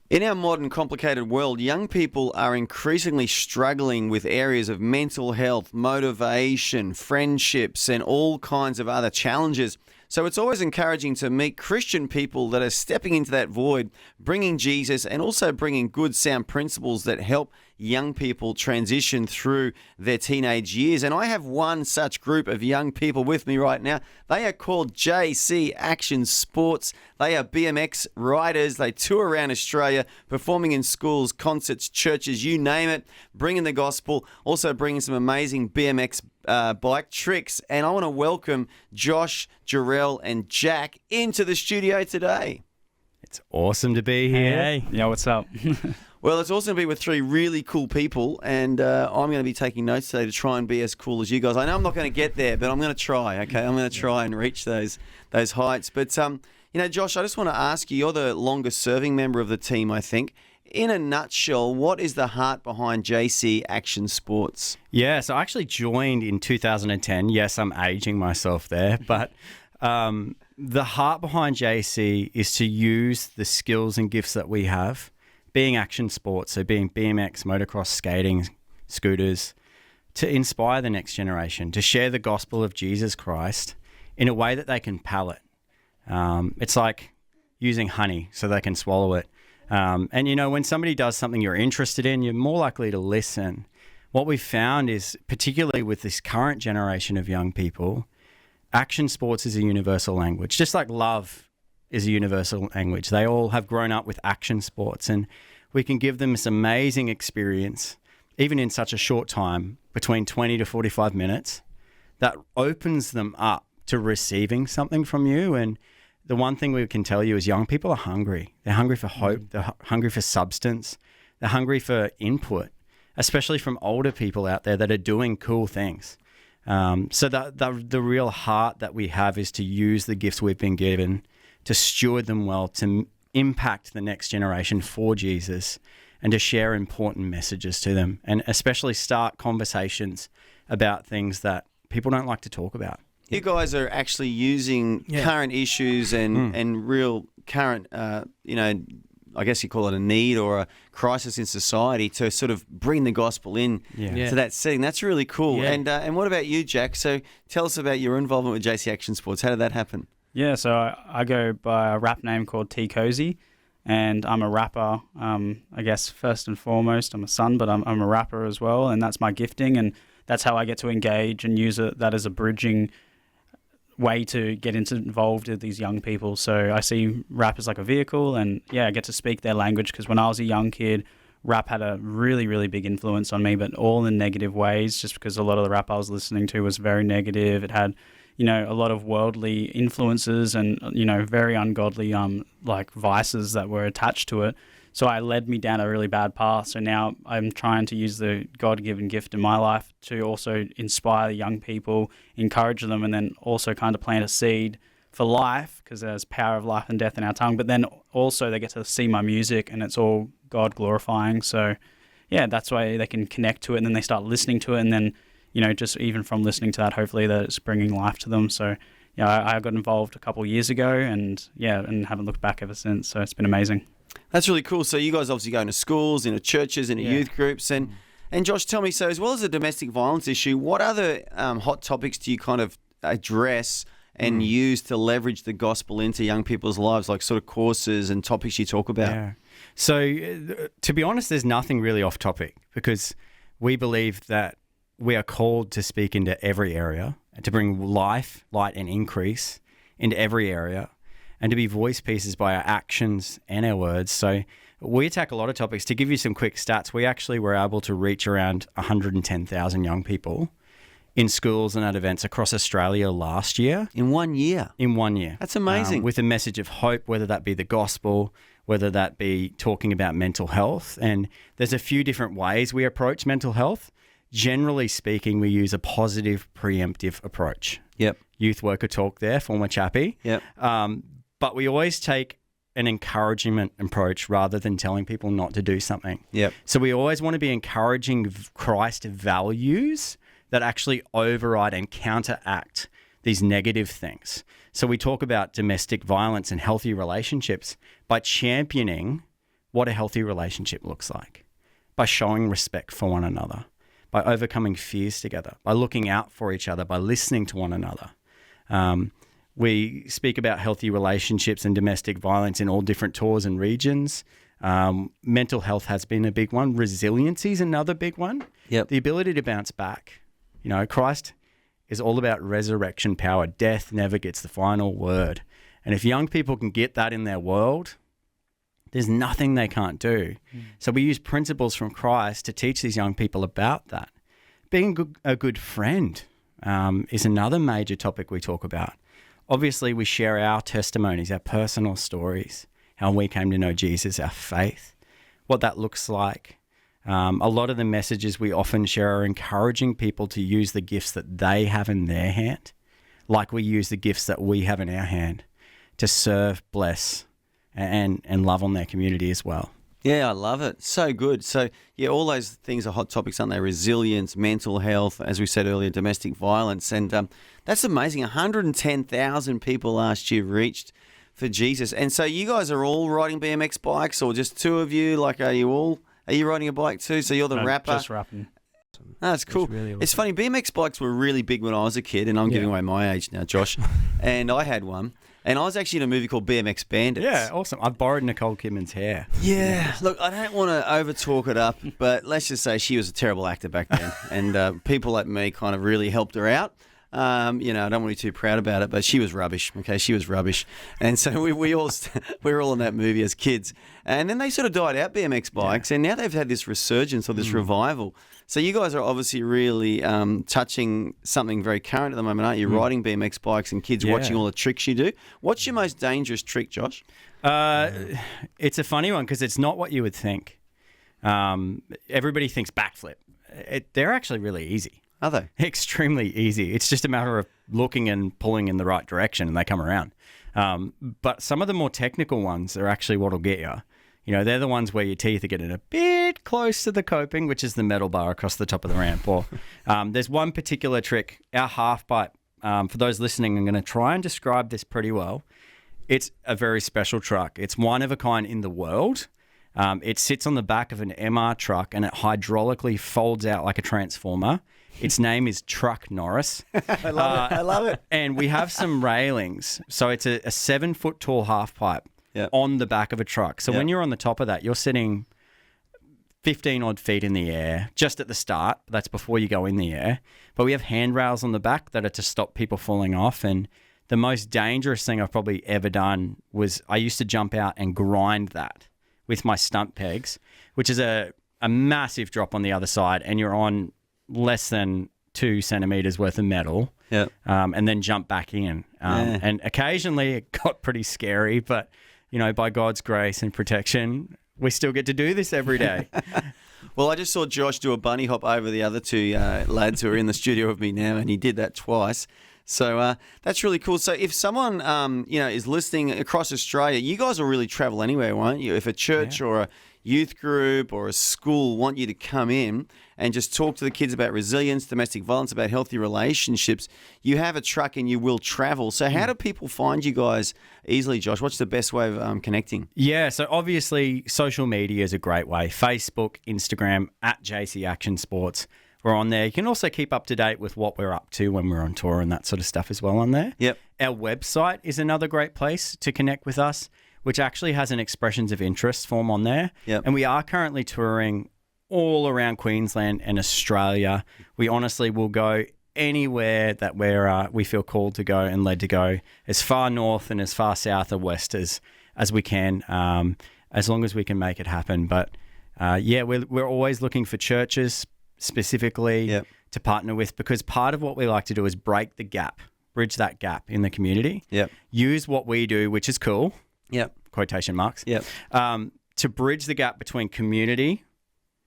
In our modern complicated world, young people are increasingly struggling with areas of mental health, motivation, friendships, and all kinds of other challenges. So it's always encouraging to meet Christian people that are stepping into that void, bringing Jesus and also bringing good sound principles that help young people transition through their teenage years. And I have one such group of young people with me right now. They are called JC Action Sports. They are BMX riders. They tour around Australia, performing in schools, concerts, churches, you name it, bringing the gospel, also bringing some amazing BMX bike tricks. And I want to welcome Josh, Jarrell, and Jack into the studio today. It's awesome to be here. Hey. Yeah, what's up? Well, it's awesome to be with three really cool people, and I'm going to be taking notes today to try and be as cool as you guys. I know I'm not going to get there, but I'm going to try, okay? I'm going to try and reach those heights. But, Josh, I just want to ask you, you're the longest-serving member of the team, I think. In a nutshell, what is the heart behind JC Action Sports? Yeah, so I actually joined in 2010. Yes, I'm aging myself there, but the heart behind JC is to use the skills and gifts that we have, being action sports, so being BMX, motocross, skating, scooters, to inspire the next generation, to share the gospel of Jesus Christ in a way that they can palate. It's like using honey so they can swallow it. And, when somebody does something you're interested in, you're more likely to listen. What we've found is, particularly with this current generation of young people, action sports is a universal language, just like love is a universal language. They all have grown up with action sports, and we can give them this amazing experience, even in such a short time, between 20 to 45 minutes, that opens them up to receiving something from you. And the one thing we can tell you is young people are hungry. They're hungry for hope. They're hungry for substance. They're hungry for input, especially from older people out there that are doing cool things. So the real heart that we have is to use the gifts we've been given, to steward them well, to impact the next generation for Jesus, and to share important messages to them, and especially start conversations about things that people don't like to talk about. You guys are actually using current issues and real current, I guess you call it a need or a crisis in society to sort of bring the gospel in to that setting. That's really cool. Yeah. And what about you, Jack? So tell us about your involvement with JC Action Sports. How did that happen? Yeah, so I go by a rap name called T Cozy, and I'm a rapper. I guess first and foremost, I'm a son, but I'm a rapper as well, and that's my gifting, and that's how I get to engage and use that as a bridging way to get involved with these young people. So I see rap as like a vehicle, and I get to speak their language, because when I was a young kid, rap had a really, really big influence on me, but all in negative ways, just because a lot of the rap I was listening to was very negative. It had, a lot of worldly influences and, very ungodly like vices that were attached to it. So it led me down a really bad path. So now I'm trying to use the God-given gift in my life to also inspire young people, encourage them, and then also kind of plant a seed for life, because there's power of life and death in our tongue. But then also they get to see my music, and it's all God-glorifying. So, that's why they can connect to it, and then they start listening to it, and then, just even from listening to that, hopefully that it's bringing life to them. So, I got involved a couple of years ago, and haven't looked back ever since. So it's been amazing. That's really cool. So you guys obviously go into schools, into churches, into youth groups. And Josh, tell me, so as well as the domestic violence issue, what other hot topics do you kind of address and use to leverage the gospel into young people's lives, like sort of courses and topics you talk about? Yeah. So to be honest, there's nothing really off topic, because we believe that we are called to speak into every area, to bring life, light, and increase into every area, and to be voice pieces by our actions and our words. So we attack a lot of topics. To give you some quick stats, we actually were able to reach around 110,000 young people in schools and at events across Australia last year. In 1 year? In 1 year. That's amazing. With a message of hope, whether that be the gospel, whether that be talking about mental health. And there's a few different ways we approach mental health. Generally speaking, we use a positive preemptive approach. Yep. Youth worker talk there, former chappie. Yep. But we always take an encouragement approach rather than telling people not to do something. Yep. So we always want to be encouraging Christ values that actually override and counteract these negative things. So we talk about domestic violence and healthy relationships by championing what a healthy relationship looks like, by showing respect for one another, by overcoming fears together, by looking out for each other, by listening to one another. We speak about healthy relationships and domestic violence in all different tours and regions. Mental health has been a big one. Resiliency is another big one. Yep. The ability to bounce back. You know, Christ is all about resurrection power. Death never gets the final word. And if young people can get that in their world, there's nothing they can't do. So we use principles from Christ to teach these young people about that. Being a good friend is another major topic we talk about. Obviously, we share our testimonies, our personal stories, how we came to know Jesus, our faith, what that looks like. A lot of the messages we often share are encouraging people to use the gifts that they have in their hand, like we use the gifts that we have in our hand to serve, bless, and love on their community as well. Yeah, I love it. So good. So, yeah, all those things are hot topics, aren't they? Resilience, mental health, as we said earlier, domestic violence. And that's amazing. 110,000 people last year reached for Jesus. And so you guys are all riding BMX bikes, or just two of you? Like, are you riding a bike too? So you're the rapper? Just rapping. Oh, that's cool. Really awesome. It's funny, BMX bikes were really big when I was a kid, and I'm giving away my age now, Josh. And I had one. And I was actually in a movie called BMX Bandits. Yeah, awesome. I've borrowed Nicole Kidman's hair. Yeah, look, I don't want to over-talk it up, but let's just say she was a terrible actor back then. And people like me kind of really helped her out. I don't want to be too proud about it, but she was rubbish. Okay, she was rubbish. And so we were all in that movie as kids. And then they sort of died out, BMX bikes, and now they've had this resurgence or this revival. So you guys are obviously really touching something very current at the moment, aren't you? Riding BMX bikes and kids watching all the tricks you do. What's your most dangerous trick, Josh? It's a funny one because it's not what you would think. Everybody thinks backflip. They're actually really easy. Are they? Extremely easy. It's just a matter of looking and pulling in the right direction and they come around. But some of the more technical ones are actually what will get you. You know, they're the ones where your teeth are getting a bit close to the coping, which is the metal bar across the top of the ramp. Or there's one particular trick, our half pipe. For those listening, I'm going to try and describe this pretty well. It's a very special truck. It's one of a kind in the world. It sits on the back of an MR truck and it hydraulically folds out like a transformer. Its name is Truck Norris. I love it. And we have some railings. So it's a 7-foot tall half pipe on the back of a truck. So when you're on the top of that, you're sitting 15 odd feet in the air just at the start. That's before you go in the air. But we have handrails on the back that are to stop people falling off. And the most dangerous thing I've probably ever done was I used to jump out and grind that with my stunt pegs, which is a massive drop on the other side. And you're on less than 2 centimeters worth of metal, and then jump back in. And occasionally it got pretty scary, but you know, by God's grace and protection, we still get to do this every day. Well, I just saw Josh do a bunny hop over the other two lads who are in the studio with me now, and he did that twice. So that's really cool. So if someone is listening across Australia, you guys will really travel anywhere, won't you? If a church or a youth group or a school want you to come in and just talk to the kids about resilience, domestic violence, about healthy relationships, you have a truck and you will travel. So how do people find you guys easily, Josh? What's the best way of connecting? Yeah, so obviously social media is a great way. Facebook, Instagram, at JC Action Sports. We're on there. You can also keep up to date with what we're up to when we're on tour and that sort of stuff as well on there. Yep. Our website is another great place to connect with us, which actually has an expressions of interest form on there. Yep. And we are currently touring all around Queensland and Australia. We honestly will go anywhere that we feel called to go and led to go, as far north and as far south or west as we can, as long as we can make it happen. But we're always looking for churches specifically to partner with, because part of what we like to do is break the gap, bridge that gap in the community. Yep. Use what we do, which is cool. Yep. Quotation marks. Yep. To bridge the gap between community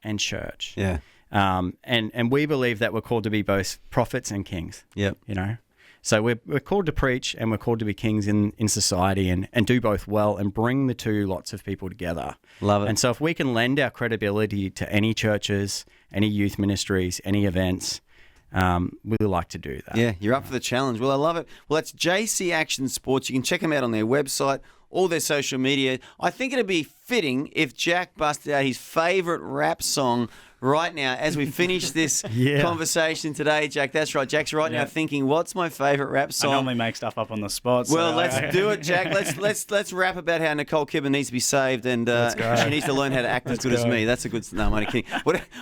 and church. Yeah. And we believe that we're called to be both prophets and kings. Yep. You know, so we're called to preach and we're called to be kings in society and do both well and bring the two lots of people together. Love it. And so if we can lend our credibility to any churches, any youth ministries, any events, we like to do that. Yeah, you're up for the challenge. Well, I love it. Well, that's JC Action Sports. You can check them out on their website, all their social media. I think it'd be fitting if Jack busted out his favourite rap song right now as we finish this conversation today, Jack. That's right. Jack's right now thinking, what's my favourite rap song? I normally make stuff up on the spot. Well, let's do it, Jack. Let's rap about how Nicole Kidman needs to be saved and she needs to learn how to act as good as me. That's a good... No, I'm only kidding.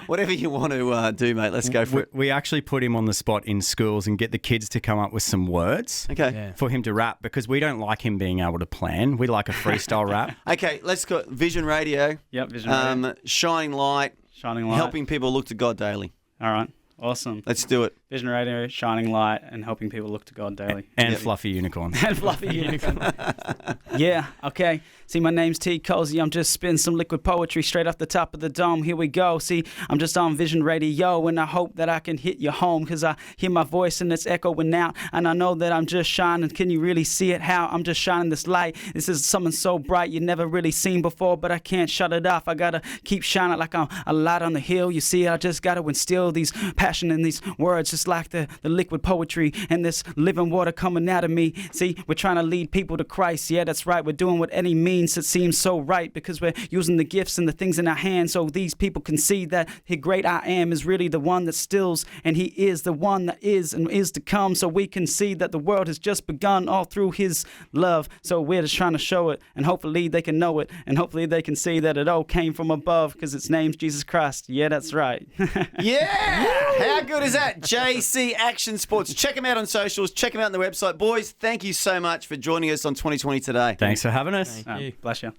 Whatever you want to do, mate, let's go for it. We actually put him on the spot in schools and get the kids to come up with some words for him to rap because we don't like him being able to plan. We like a freestyle rap. Okay, let's go. Vision Radio. Yep, Vision Radio. Shining Light. Shining Light. Helping people look to God daily. All right. Awesome. Let's do it. Vision Radio, Shining Light, and helping people look to God daily. And Fluffy Unicorn. And Fluffy Unicorn. Yeah, okay. See, my name's T. Cozy. I'm just spitting some liquid poetry straight off the top of the dome. Here we go. See, I'm just on Vision Radio, and I hope that I can hit you home, because I hear my voice and it's echoing out, and I know that I'm just shining. Can you really see it? How I'm just shining this light. This is something so bright you never really seen before, but I can't shut it off. I gotta keep shining like I'm a light on the hill. You see, I just gotta instill these passion in these words, just like the liquid poetry and this living water coming out of me. See, we're trying to lead people to Christ. Yeah, that's right. We're doing what any means that seems so right, because we're using the gifts and the things in our hands so these people can see that the great I am is really the one that stills, and he is the one that is and is to come, so we can see that the world has just begun all through his love. So we're just trying to show it, and hopefully they can know it, and hopefully they can see that it all came from above, because its name's Jesus Christ. Yeah, that's right. Yeah! How good is that? JC Action Sports. Check them out on socials. Check them out on the website. Boys, thank you so much for joining us on 2020 today. Thanks for having us. Bless you.